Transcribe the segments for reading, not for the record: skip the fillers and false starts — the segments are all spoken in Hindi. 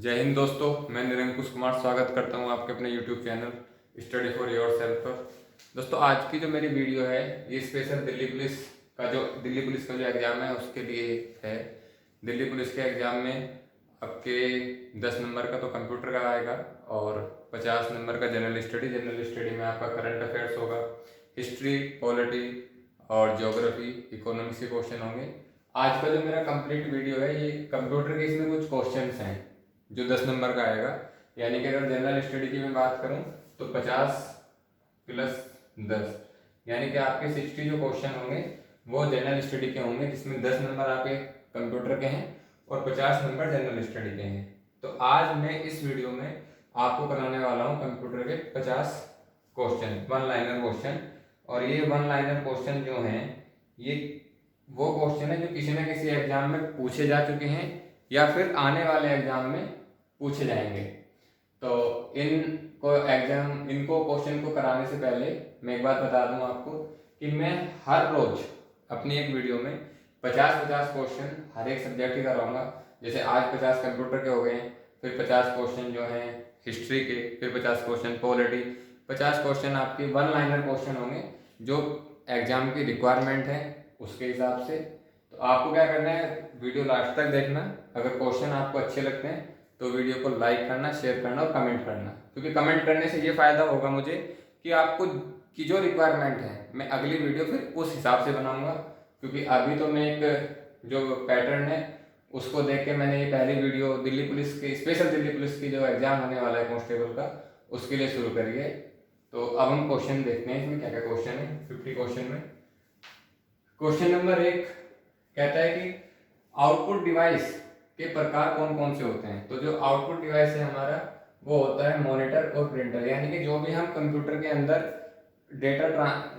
जय हिंद दोस्तों, मैं निरंकुश कुमार स्वागत करता हूं आपके अपने YouTube channel study for your self पर। दोस्तों, आज की जो मेरी वीडियो है ये स्पेशल दिल्ली पुलिस का जो एग्ज़ाम है उसके लिए है। दिल्ली पुलिस के एग्ज़ाम में आपके 10 नंबर का तो कंप्यूटर का आएगा और 50 नंबर का जनरल स्टडी में आपका करंट अफेयर्स होगा, हिस्ट्री, पॉलिटी और ज्योग्राफी, इकोनॉमिक्स के क्वेश्चन होंगे। आज का जो मेरा कंप्लीट वीडियो है ये कंप्यूटर के इसमें कुछ क्वेश्चंस हैं जो 10 नंबर का आएगा। यानी कि अगर जनरल स्टडी की मैं बात करूं तो 50 प्लस 10 यानी कि आपके 60 जो क्वेश्चन होंगे वो जनरल स्टडी के होंगे, जिसमें 10 नंबर आपके कंप्यूटर के हैं और 50 नंबर जनरल स्टडी के हैं। तो आज मैं इस वीडियो में आपको कराने वाला हूं कंप्यूटर के 50 क्वेश्चन, वन लाइनर क्वेश्चन। और ये वन लाइनर क्वेश्चन जो हैं ये वो क्वेश्चन है जो किसी न किसी एग्जाम में पूछे जा चुके हैं या फिर आने वाले एग्जाम में पूछे जाएंगे। तो इनको क्वेश्चन को कराने से पहले मैं एक बात बता दूं आपको कि मैं हर रोज अपनी एक वीडियो में 50-50 क्वेश्चन हर एक सब्जेक्ट की कराऊंगा। जैसे आज 50 कंप्यूटर के हो गए, फिर 50 क्वेश्चन जो हैं हिस्ट्री के, फिर 50 क्वेश्चन पॉलिटी, 50 क्वेश्चन आपके वन लाइनर क्वेश्चन होंगे जो एग्जाम की रिक्वायरमेंट है उसके हिसाब से। तो आपको क्या करना है, वीडियो लास्ट तक देखना। अगर क्वेश्चन आपको अच्छे लगते हैं तो वीडियो को लाइक करना, शेयर करना और कमेंट करना, क्योंकि कमेंट करने से ये फायदा होगा मुझे कि आपको की जो रिक्वायरमेंट है मैं अगली वीडियो फिर उस हिसाब से बनाऊंगा। क्योंकि अभी तो मैं एक जो पैटर्न है उसको देख के मैंने ये पहली वीडियो दिल्ली पुलिस की जो एग्जाम होने वाला है कांस्टेबल का उसके लिए शुरू करी है। तो अब हम क्वेश्चन देखते हैं इसमें क्या क्या क्वेश्चन है। 50 क्वेश्चन में क्वेश्चन नंबर 1 कहता है कि आउटपुट डिवाइस के प्रकार कौन कौन से होते हैं। तो जो आउटपुट डिवाइस है हमारा वो होता है मॉनिटर और प्रिंटर। यानी कि जो भी हम कंप्यूटर के अंदर डेटा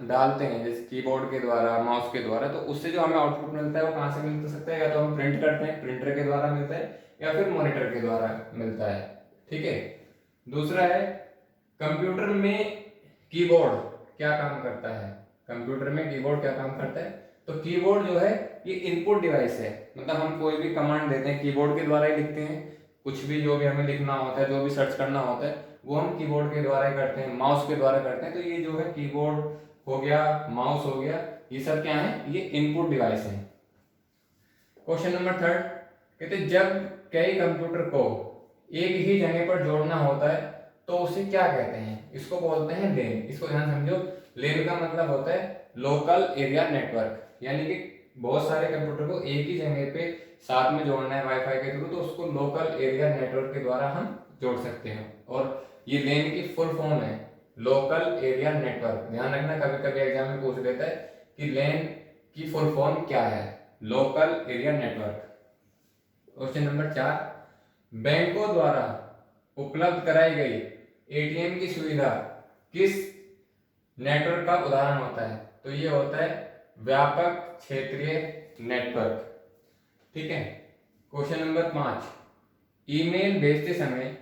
डालते हैं जैसे कीबोर्ड के द्वारा, माउस के द्वारा, तो उससे जो हमें आउटपुट मिलता है वो कहाँ से मिल सकता है, या तो हम प्रिंट करते हैं प्रिंटर के द्वारा मिलता है या फिर मॉनिटर के द्वारा मिलता है। ठीक है। दूसरा है कंप्यूटर में कीबोर्ड क्या काम करता है। कंप्यूटर में कीबोर्ड क्या काम करता है, तो कीबोर्ड जो है ये इनपुट डिवाइस है। मतलब हम कोई भी कमांड देते हैं कीबोर्ड के द्वारा ही लिखते हैं। कुछ भी जो भी हमें लिखना होता है, जो भी सर्च करना होता है वो हम कीबोर्ड के द्वारा ही करते हैं, माउस के द्वारा करते हैं। तो ये जो है कीबोर्ड हो गया, माउस हो गया, ये सब क्या है, ये इनपुट डिवाइस है। क्वेश्चन नंबर 3 कहते जब कई कंप्यूटर को एक ही जगह पर जोड़ना होता है तो उसे क्या कहते हैं। इसको बोलते हैं लेन। इसको ध्यान समझो, लेन का मतलब होता है लोकल एरिया नेटवर्क। यानी कि बहुत सारे कंप्यूटर को एक ही जगह पे साथ में जोड़ना है वाईफाई के थ्रू, तो उसको लोकल एरिया नेटवर्क के द्वारा हम जोड़ सकते हैं। और ये लेन की फुल फॉर्म है लोकल एरिया नेटवर्क। ध्यान रखना, कभी कभी एग्जाम में पूछ लेता है कि लेन की फुल फॉर्म क्या है, local area network. Question number 4 बैंकों द्वारा उपलब्ध कराई गई एटीएम की सुविधा किस नेटवर्क का उदाहरण होता है। तो ये होता है व्यापक क्षेत्रीय नेटवर्क। ठीक है। क्वेश्चन नंबर 5 ईमेल भेजते समय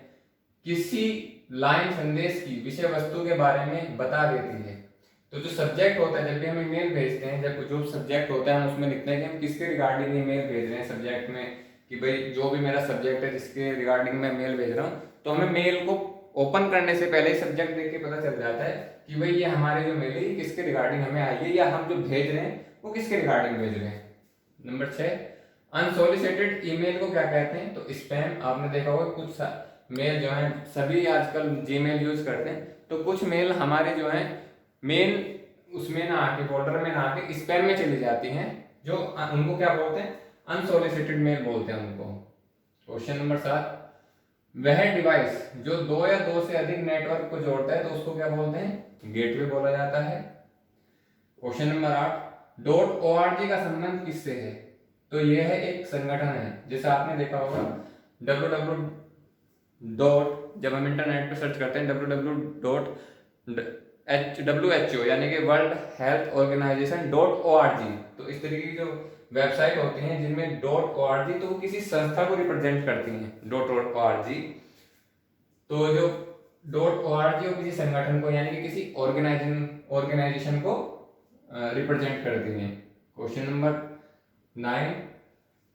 किसी लाइन संदेश की विषय वस्तु के बारे में बता देती है। तो जो सब्जेक्ट होता है, जब भी हम ईमेल भेजते हैं, जब जो सब्जेक्ट होता है हम उसमें लिखते हैं कि हम किसके रिगार्डिंग ईमेल भेज रहे हैं सब्जेक्ट में, कि भाई जो भी मेरा सब्जेक्ट है जिसके रिगार्डिंग मैं मेल भेज रहा हूँ, तो हमें मेल को ओपन करने से पहले ही सब्जेक्ट देख के पता चल जाता है कि भाई ये हमारे जो मेल है किसके रिगार्डिंग हमें आई है, या हम जो भेज रहे हैं वो किसके रिगार्डिंग भेज रहे हैं। नंबर 6 अनसोलिसिटेड ईमेल को क्या कहते हैं। तो स्पैम। आपने देखा होगा कुछ मेल जो है, सभी आजकल जीमेल यूज करते हैं, तो कुछ मेल हमारे जो है मेन उसमें ना आके, फोल्डर में ना आके स्पैम में चली जाती हैं, जो उनको क्या बोलते हैं, अनसोलिसिटेड मेल बोलते हैं उनको। क्वेश्चन नंबर 7 वह डिवाइस जो 2 या 2 से अधिक नेटवर्क को जोड़ता है तो उसको क्या बोलते हैं, गेटवे बोला जाता है। क्वेश्चन नंबर 8 .org का संबंध किससे है। तो यह है एक संगठन है, जैसे आपने देखा होगा www जब हम इंटरनेट पे सर्च करते हैं www.WHO यानी कि वर्ल्ड हेल्थ ऑर्गेनाइजेशन .org, तो इस तरीके की जो वेबसाइट होती हैं जिनमें .org, तो वो किसी संस्था को रिप्रेजेंट करती हैं .org। तो जो .org वो किसी संगठन को यानी कि किसी ऑर्गेनाइजेशन को रिप्रेजेंट करती हैं। क्वेश्चन नंबर 9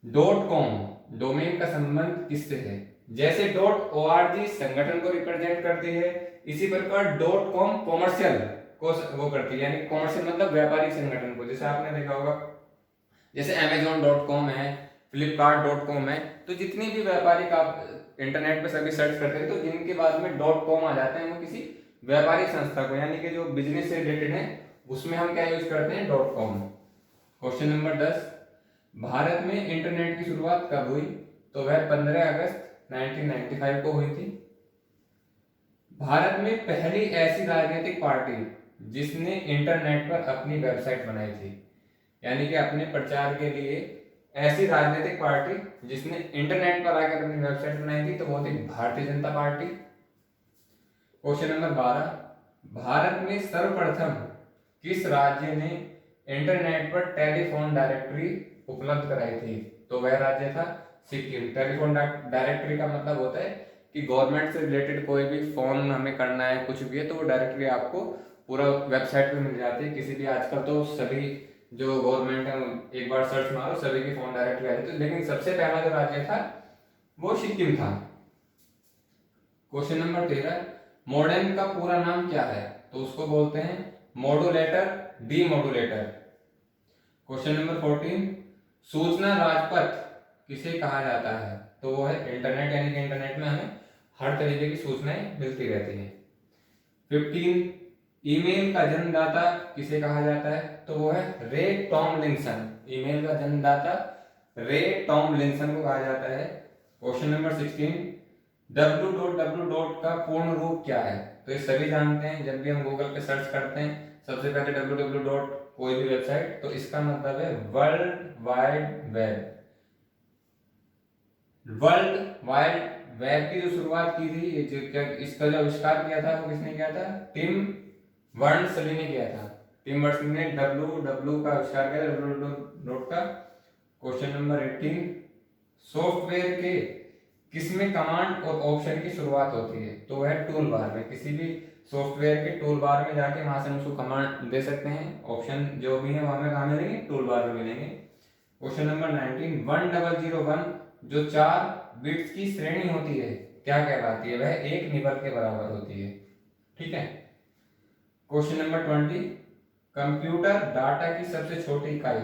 .com डोमेन का संबंध किससे है। जैसे .org संगठन को रिप्रेजेंट करती है, इसी प्रकार .com कॉमर्शियल को वो करती है, यानी कॉमर्शियल मतलब व्यापारिक संगठन को। जैसे आपने देखा होगा, जैसे Amazon.com है, Flipkart.com है, तो जितनी भी व्यापारिक आप इंटरनेट पे सभी सर्च करते हैं तो जिनके बाद में .com आ जाते हैं वो किसी व्यापारिक संस्था को, यानी कि जो बिजनेस से रिलेटेड है उसमें हम क्या यूज करते हैं, .com। क्वेश्चन नंबर 10, भारत में इंटरनेट की शुरुआत कब हुई? तो वह 15 अगस्त 1995 को हुई थी। भारत में पहली ऐसी राजनीतिक पार्टी जिसने इंटरनेट पर अपनी वेबसाइट बनाई थी, यानी कि अपने प्रचार के लिए ऐसी राजनीतिक पार्टी जिसने इंटरनेट पर आकर अपनी वेबसाइट बनाई थी, तो वो थी Bharatiya Janata party. Question number 12, Bharat में सर्वप्रथम किस राज्य ने इंटरनेट पर टेलीफोन डायरेक्टरी उपलब्ध कराई थी? तो वह राज्य था सिक्किम। टेलीफोन डायरेक्टरी का मतलब होता है कि गवर्नमेंट से रिलेटेड कोई भी फोन हमें करना है, कुछ भी है, तो वो डायरेक्टरी आपको पूरा वेबसाइट पे मिल जाती है किसी भी। आजकल तो सभी जो गवर्नमेंट है एक बार सर्च मारो सभी की फोन डायरेक्टरी आ जाती है, लेकिन सबसे पहला जो राज्य था वो सिक्किम था। क्वेश्चन नंबर 13, मॉडेम का पूरा नाम क्या है? तो उसको बोलते हैं मॉड्यूलेटर, डीमॉड्यूलेटर। क्वेश्चन नंबर 14, सूचना राजपथ किसे कहा जाता है? तो वो है इंटरनेट, यानी कि इंटरनेट में हमें हर तरीके की सूचनाएं मिलती रहती हैं। 15, ईमेल का जन्मदाता किसे कहा जाता है? तो वो है रे टॉमलिंसन। ईमेल का जन्मदाता रे टॉमलिंसन को कहा जाता है। क्वेश्चन नंबर 16, www का पूर्ण रूप क्या है? तो ये सभी जानते हैं, जब भी हम गूगल पे सर्च करते हैं सबसे पहले www कोई भी वेबसाइट, तो इसका मतलब है world wide web. World wide web की जो शुरुआत की थी, इसका जो आविष्कार किया था वो किसने किया था? टिम बर्नर्स-ली ने किया था। टिम बर्नर्स-ली ने www का आविष्कार किया, www का। क्वेश्चन नंबर 18, सॉफ्टवेयर के किसमें कमांड और ऑप्शन की शुरुआत होती है? तो वह टूल बार में। किसी भी सॉफ्टवेयर के टूल बार में जाके वहां से हम उसको कमांड दे सकते हैं, ऑप्शन जो भी है वहां में कहाँ मिलेंगे? टूल बार में मिलेंगे। क्वेश्चन नंबर 19, 1001 जो 4 बिट्स की श्रेणी होती है क्या कहलाती है? वह 1 निबल के बराबर होती है। ठीक है। क्वेश्चन नंबर 20, कंप्यूटर डाटा की सबसे छोटी इकाई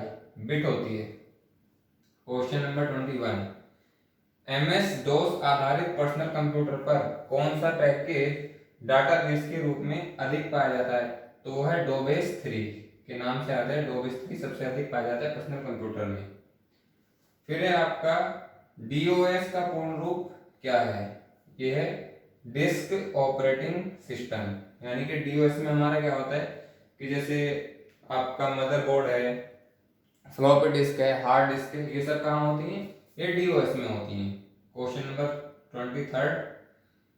बिट होती है। क्वेश्चन नंबर 21, MS DOS आधारित पर्सनल कंप्यूटर पर कौन सा पैकेज डाटाबेस के रूप में अधिक पाया जाता है? तो वो है डोबेस 3 के नाम से आता है। डोबेस 3 सबसे अधिक पाया जाता है पर्सनल कंप्यूटर में। फिर है आपका DOS का पूर्ण रूप क्या है? ये है डिस्क ऑपरेटिंग सिस्टम, यानी कि DOS में हमारा क्या होता है कि जैसे आपका मदरबोर्ड है, फ्लॉपी डिस्क है, हार्ड डिस्क है, ये सब कहाँ होती हैं? ये DOS में होती हैं। क्वेश्चन नंबर 23,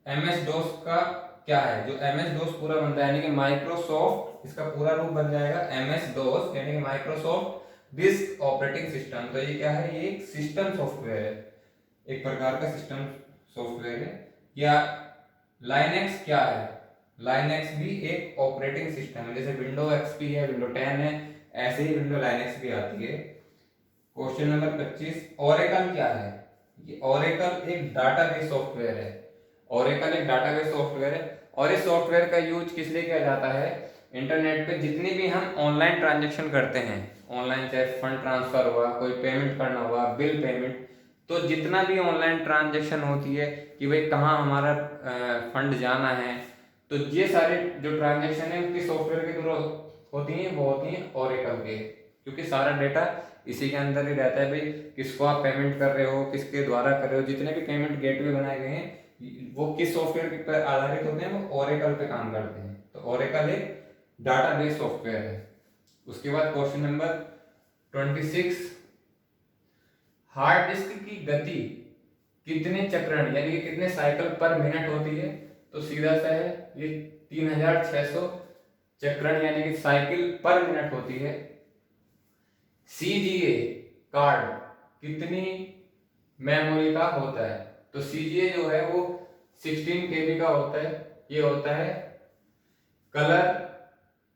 MS DOS का क्या है? जो MS DOS पूरा बनता है, यानी कि माइक्रोसॉफ्ट, इसका पूरा रूप बन जाएगा MS DOS, यानी कि माइक्रोसॉफ्ट डिस्क ऑपरेटिंग सिस्टम। तो ये क्या है? ये एक सिस्टम सॉफ्टवेयर है, एक प्रकार का सिस्टम सॉफ्टवेयर है। या लाइनेक्स क्या है? लाइनेक्स भी एक ऑपरेटिंग सिस्टम है, जैसे विंडो XP है, विंडो 10 है, ऐसे ही विंडो लाइनेक्स भी आती है। क्वेश्चन नंबर 25, ओरेकल क्या है? ये ओरेकल एक डाटाबेस सॉफ्टवेयर है। ओरेकल एक डाटाबेस सॉफ्टवेयर है और इस सॉफ्टवेयर का यूज किस लिए किया जाता है? इंटरनेट पे जितनी भी हम ऑनलाइन ट्रांजेक्शन करते हैं, ऑनलाइन चाहे फंड ट्रांसफर हुआ, कोई पेमेंट करना हुआ, बिल पेमेंट, तो जितना भी ऑनलाइन ट्रांजेक्शन होती है कि भाई कहाँ हमारा फंड जाना है, तो ये सारे जो ट्रांजेक्शन है उनकी सॉफ्टवेयर के थ्रू होती हैं, वो होती हैं ओरेकल के, क्योंकि सारा डेटा इसी के अंदर ही रहता है। भाई किसको आप पेमेंट कर रहे हो, किसके द्वारा कर रहे हो, जितने भी पेमेंट गेटवे बनाए गए हैं वो किस सॉफ्टवेयर पर आधारित होते हैं? वो ओरेकल पे काम करते हैं। तो ओरेकल एक डाटाबेस सॉफ्टवेयर है। उसके बाद क्वेश्चन नंबर 26, हार्ड डिस्क की गति कितने चक्रण यानी कि कितने साइकिल पर मिनट होती है? तो सीधा सा है, ये 3600 चक्रण यानी कि साइकिल पर मिनट होती है। CGA कार्ड कितनी मेमोरी का होता है? तो CGA जो है वो 16 KB का होता है। ये होता है कलर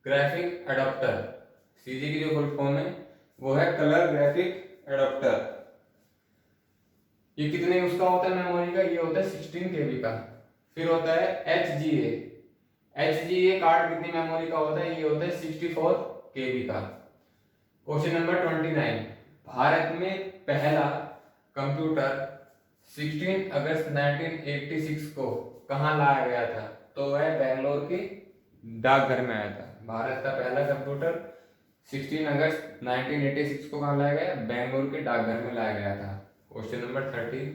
ग्राफिक एडाप्टर। CGA की जो फुल फॉर्म है वो है कलर ग्राफिक एडाप्टर। ये कितने उसका होता है मेमोरी का, ये होता है 16 KB का। फिर होता है HGA, HGA कार्ड कितनी मेमोरी का होता है, ये होता है 64 KB का। क्वेश्चन नंबर 29, भारत में पहला कंप्यूटर 16 अगस्त 1986 को कहाँ लाया गया था, तो वह बेंगलोर के डाकघर में आया था। भारत का पहला कंप्यूटर 16 अगस्त 1986 को कहाँ लाया गया, बेंगलोर के डाकघर में लाया गया था। क्वेश्चन नंबर 13,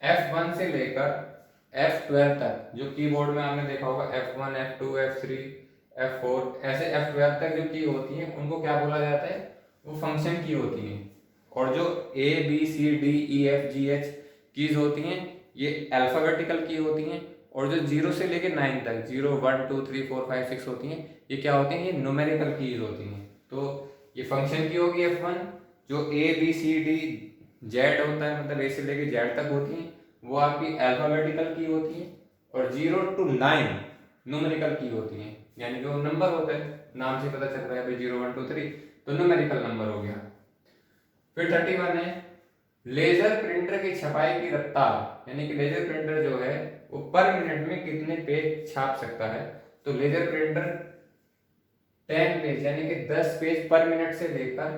F1 से लेकर F12 तक जो कीबोर्ड में आपने देखा होगा F1, F2, F3, F4 ऐसे F12 तक जो की होती है उनको क्या बोला जाता है, वो फंक्शन की होती है। और जो ABCDEFGH कीज होती हैं ये अल्फाबेटिकल की होती हैं। और जो 0 से लेकर 9 तक 0, 1, 2, 3, 4, 5, 6 होती हैं, ये क्या होती हैं, ये न्यूमेरिकल कीज होती हैं। तो ये फंक्शन की होगी F1, जो ABCDZ होता है मतलब A से लेकर Z तक होती हैं वो आपकी अल्फाबेटिकल की होती हैं। और 0 to 9 न्यूमेरिकल की होती हैं, यानी कि वो नंबर होते हैं, नाम से पता चल रहा है भाई 0, 1, 2, 3 तो न्यूमेरिकल नंबर हो गया। फिर 31 है लेजर प्रिंटर की छपाई की रफ्तार, यानी कि लेजर प्रिंटर जो है वो पर मिनट में कितने पेज छाप सकता है, तो लेजर प्रिंटर 10 पेज यानी कि 10 पेज पर मिनट से लेकर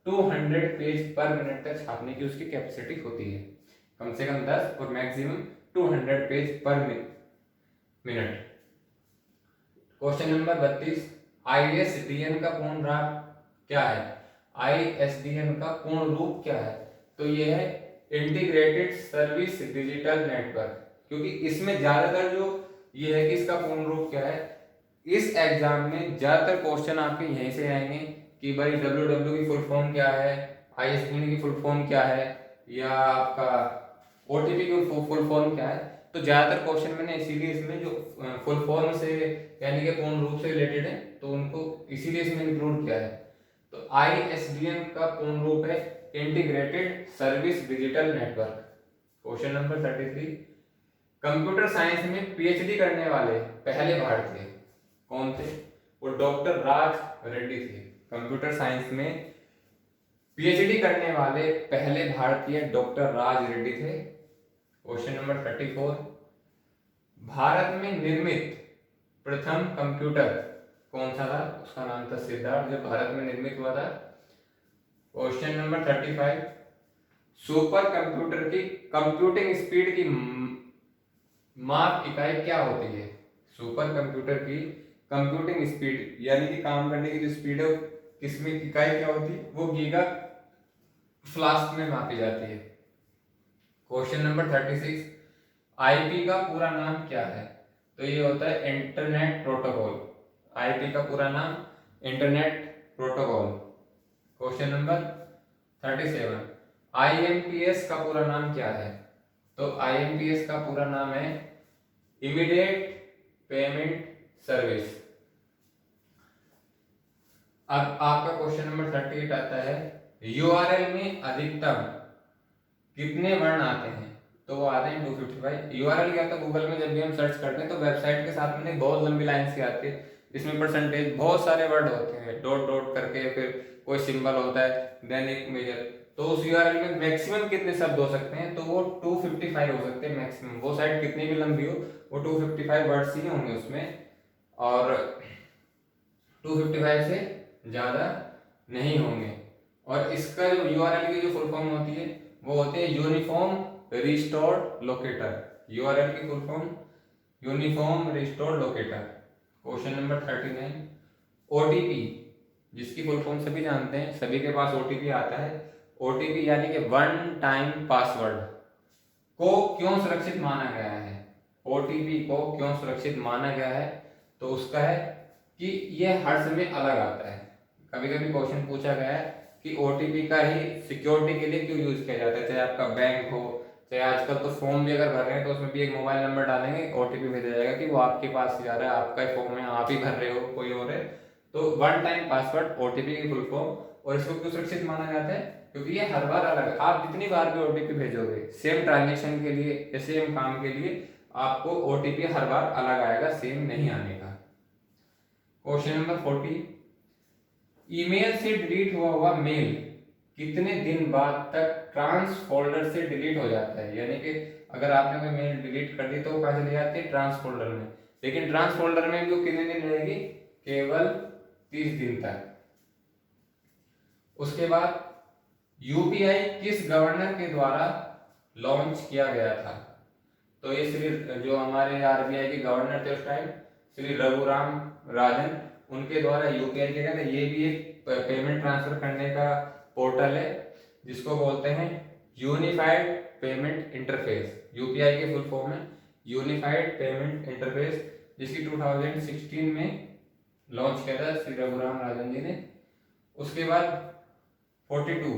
200 पेज पर मिनट तक छापने की उसकी कैपेसिटी होती है। कम से कम 10 और मैक्सिमम 200 पेज पर मिनट। क्वेश्चन नंबर 32, ISDN का पूर्ण रूप क्या है, ISDN का पूर्ण रूप क्या है, तो ये है इंटीग्रेटेड सर्विस डिजिटल नेटवर्क। क्योंकि इसमें ज्यादातर जो ये है कि इसका पूर्ण रूप क्या है, इस एग्जाम में ज्यादातर क्वेश्चन आपके यहीं से आएंगे कि भाई WW की फुल फॉर्म क्या है, ISDN की फुल फॉर्म क्या है, या आपका OTP की फुल फॉर्म क्या है। तो ज्यादातर क्वेश्चन मैंने इसीलिए इसमें जो फुल फॉर्म से यानी कि पूर्ण रूप से रिलेटेड है तो उनको इसीलिए इसमें इंक्लूड किया है। तो ISDN का पूर्ण रूप है integrated service digital network. Question number 33, computer science में PhD करने वाले पहले भारतीय कौन थे, वो डॉक्टर राज रेड्डी थे। कंप्यूटर साइंस में PhD करने वाले पहले भारतीय डॉक्टर राज रेड्डी थे। क्वेश्चन नंबर 34, भारत में निर्मित प्रथम कंप्यूटर कौन सा था, उसका नाम था सिद्धार्थ, जो भारत में निर्मित हुआ था। क्वेश्चन नंबर 35, सुपर कंप्यूटर की कंप्यूटिंग स्पीड की माप इकाई क्या होती है, सुपर कंप्यूटर की कंप्यूटिंग स्पीड यानी कि काम करने की जो स्पीड है किसमें इकाई क्या होती है, वो गीगा फ्लास्क में मापी जाती है। क्वेश्चन नंबर 36, IP का पूरा नाम क्या है, तो ये होता है इंटरनेट प्रोटोकॉल। IP का पूरा नाम internet protocol. Question number 37, IMPS का पूरा नाम क्या है, तो IMPS का पूरा नाम है इमीडिएट पेमेंट सर्विस। अब आपका क्वेश्चन नंबर 38 आता है URL में अधिकतम कितने वर्ण आते हैं, तो वो आते हैं 255। URL क्या होता है, गूगल में जब भी हम सर्च करते हैं तो वेबसाइट के साथ में बहुत लंबी लाइन से आती है, इसमें परसेंटेज बहुत सारे वर्ड होते हैं, डॉट डॉट करके फिर कोई सिंबल होता है देन एक मेजर। तो उस URL में मैक्सिमम कितने शब्द हो सकते हैं, तो वो 255 हो सकते हैं मैक्सिमम। वो साइट कितनी भी लंबी हो वो 255 वर्ड्स ही होंगे उसमें, और 255 से ज़्यादा नहीं होंगे। और इसका जो URL की जो फुल फॉर्म होती है वो होती है यूनिफॉर्म रिस्टोर्ड लोकेटर। URL की full form uniform restored locator. Question number 39, OTP जिसकी फुल फॉर्म सभी जानते हैं, सभी के पास OTP आता है। OTP यानी कि वन टाइम पासवर्ड को क्यों सुरक्षित माना गया है, OTP को क्यों सुरक्षित माना गया है, तो उसका है कि ये हर समय अलग आता है। कभी कभी क्वेश्चन पूछा गया है कि OTP का ही सिक्योरिटी के लिए क्यों यूज किया जाता है, चाहे आपका बैंक हो, चाहे आजकल तो फॉर्म भी अगर भर रहे हैं तो उसमें भी एक मोबाइल नंबर डालेंगे, OTP भेजा जाएगा कि वो आपके पास ही जा रहा है, आपका फॉर्म है, आप ही भर रहे हो, कोई और है। तो वन टाइम पासवर्ड OTP की फुल फॉर्म। और इसको क्यों सुरक्षित माना जाता है, क्योंकि ये हर बार अलग है। आप जितनी बार भी OTP भेजोगे सेम ट्रांजेक्शन के लिए या सेम काम के लिए आपको OTP हर बार अलग आएगा, सेम नहीं आने का। क्वेश्चन नंबर 40, ईमेल से डिलीट हुआ मेल कितने दिन बाद तक ट्रांस फोल्डर से डिलीट हो जाता है। यानी कि अगर आपने कोई मेल डिलीट कर दी तो वो कहाँ चली जाती है, ट्रांस फोल्डर में। लेकिन ट्रांस फोल्डर में भी वो कितने दिन रहेगी, केवल 30 दिन तक। उसके बाद यूपीआई किस गवर्नर के द्वारा लॉन्च किया गया था। तो ये श्री जो हमारे आरबीआई के गवर्नर थे उस टाइम, श्री रघुराम राजन, उनके द्वारा यूपीआई किया गया था। ये भी एक पेमेंट ट्रांसफर करने का पोर्टल है जिसको बोलते हैं यूनिफाइड पेमेंट इंटरफेस। यूपीआई के फुल फॉर्म है यूनिफाइड पेमेंट इंटरफेस, जिसकी 2016 में लॉन्च किया था श्री रघुराम राजन जी ने। उसके बाद 42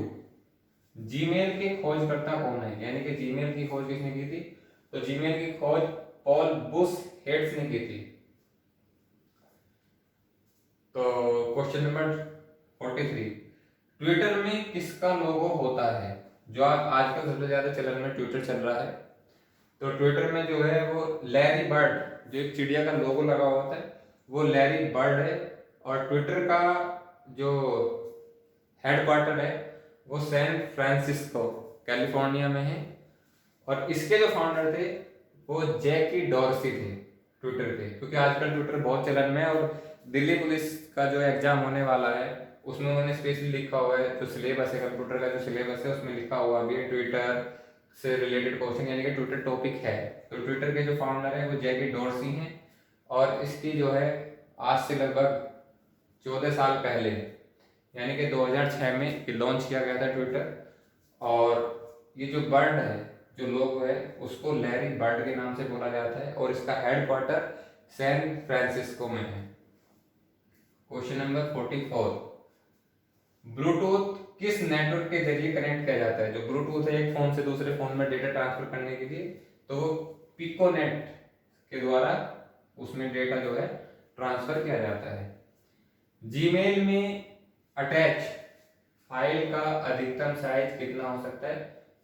जीमेल के खोजकर्ता कौन है। यानी कि जीमेल की खोज किसने की थी, तो जीमेल की खोज पॉल बुश हेड्स ने की थी। तो क्वेश्चन नंबर 43 ट्विटर में किसका लोगो होता है। जो आजकल सबसे ज्यादा चलन में ट्विटर चल रहा है, तो ट्विटर में जो है वो लैरी बर्ड, जो एक चिड़िया का लोगो लगा होता है, वो लैरी बर्ड है। और ट्विटर का जो हेडक्वार्टर है वो सैन फ्रांसिस्को कैलिफोर्निया में है। और इसके जो फाउंडर थे वो जैकी डॉर्सी थे ट्विटर के। क्योंकि आजकल ट्विटर बहुत चलन में है और दिल्ली पुलिस का जो एग्जाम होने वाला है उसमें उन्होंने स्पेशली लिखा हुआ है, जो सिलेबस है कंप्यूटर का, जो सिलेबस है उसमें लिखा हुआ भी है ट्विटर से रिलेटेड क्वेश्चन, यानी कि ट्विटर टॉपिक है। तो ट्विटर के जो फाउंडर है वो जैकी डॉर्सी हैं। और इसकी जो है आज से लगभग 14 साल पहले, यानी कि 2006 में लॉन्च किया गया था ट्विटर। और ये जो बर्ड है, जो लोगो है, उसको लैरी बर्ड के नाम से बोला जाता है और इसका हेडक्वार्टर सैन फ्रांसिस्को में है। क्वेश्चन नंबर 44 ब्लूटूथ किस नेटवर्क के जरिए कनेक्ट किया जाता है। जो ब्लूटूथ है एक फोन से दूसरे फोन में डेटा ट्रांसफर करने के लिए, तो वो पिकोनेट के द्वारा उसमें डेटा जो है ट्रांसफर किया जाता है। जीमेल में अटैच फाइल का अधिकतम साइज कितना हो सकता है,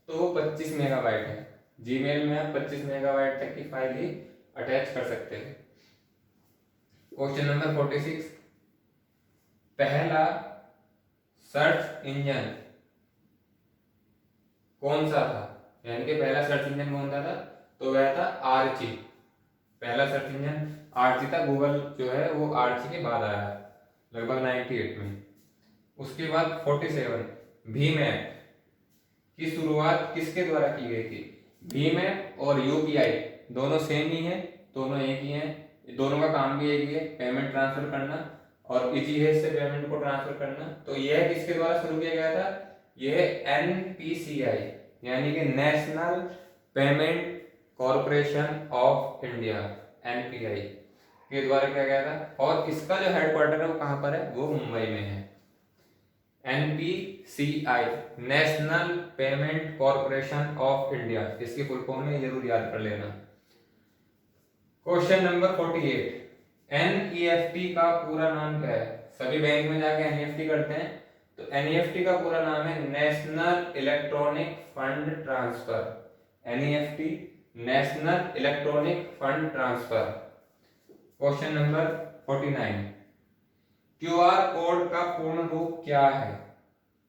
तो वो 25 मेगाबाइट है। जीमेल में आप 25 मेगाबाइट तक की फाइल ही अटैच कर सकते हैं। क्वेश्चन नंबर 46 पहला सर्च इंजन कौन सा था। यानी कि पहला सर्च इंजन कौन सा था, तो वह था आर्ची। पहला सर्च इंजन आर्ची था। गूगल जो है वो आर्ची के बाद आया लगभग 98 में। उसके बाद 47 भीम ऐप की शुरुआत किसके द्वारा की गई थी। भीम ऐप और यूपीआई दोनों सेम ही है, दोनों एक ही है, दोनों का काम भी एक ही है, पेमेंट ट्रांसफर करना और इजी है इससे पेमेंट को ट्रांसफर करना। तो यह किसके द्वारा शुरू किया गया था, यह एनपीसीआई यानी कि national payment corporation of India NPI के द्वारा किया गया था। और इसका जो हेडक्वार्टर है वो कहां पर है, वो मुंबई में है। NPCI national payment corporation of India, इसकी फुल फॉर्म है, जरूर याद कर लेना। क्वेश्चन नंबर 48 एनईएफटी का पूरा नाम क्या है। सभी बैंक में जाके एनईएफटी करते हैं, तो एनईएफटी का पूरा नाम है national electronic fund transfer. NEFT national electronic fund transfer. Question number 49 QR code का पूर्ण रूप क्या है।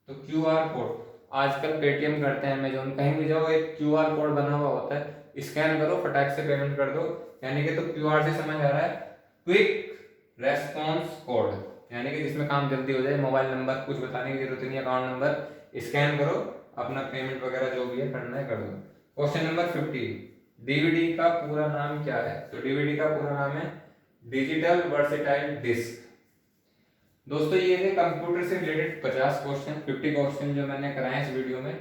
तो क्यूआर कोड आजकल पेटीएम करते हैं, अमेजोन, कहीं भी जाओ एक क्यूआर कोड बना हुआ होता है, स्कैन करो फटाक से पेमेंट कर दो। यानी कि तो क्यूआर से समझ आ रहा है क्विक रेस्पॉन्स कोड, यानी कि जिसमें काम जल्दी हो जाए। मोबाइल नंबर कुछ बताने की जरूरत नहीं, अकाउंट नंबर स्कैन करो, अपना पेमेंट वगैरह जो भी है करना है कर दो। क्वेश्चन नंबर 50 डीवीडी का पूरा नाम क्या है। तो डीवीडी का पूरा नाम है डिजिटल वर्सेटाइल डिस्क। दोस्तों ये थे कंप्यूटर से रिलेटेड 50 क्वेश्चन, 50 क्वेश्चन जो मैंने कराए इस वीडियो में।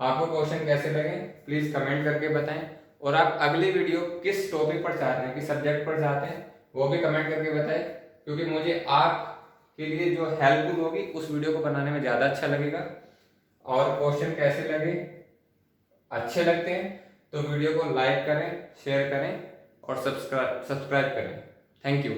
आपको क्वेश्चन कैसे लगे प्लीज कमेंट करके बताएं। और आप अगली वीडियो किस टॉपिक पर चाहते हैं, किस सब्जेक्ट पर चाहते हैं, वो भी कमेंट करके बताएं। क्योंकि मुझे आपके लिए जो हेल्पफुल होगी उस वीडियो को बनाने में ज़्यादा अच्छा लगेगा। और क्वेश्चन कैसे लगे, अच्छे लगते हैं तो वीडियो को लाइक करें, शेयर करें और सब्सक्राइब करें। Thank you.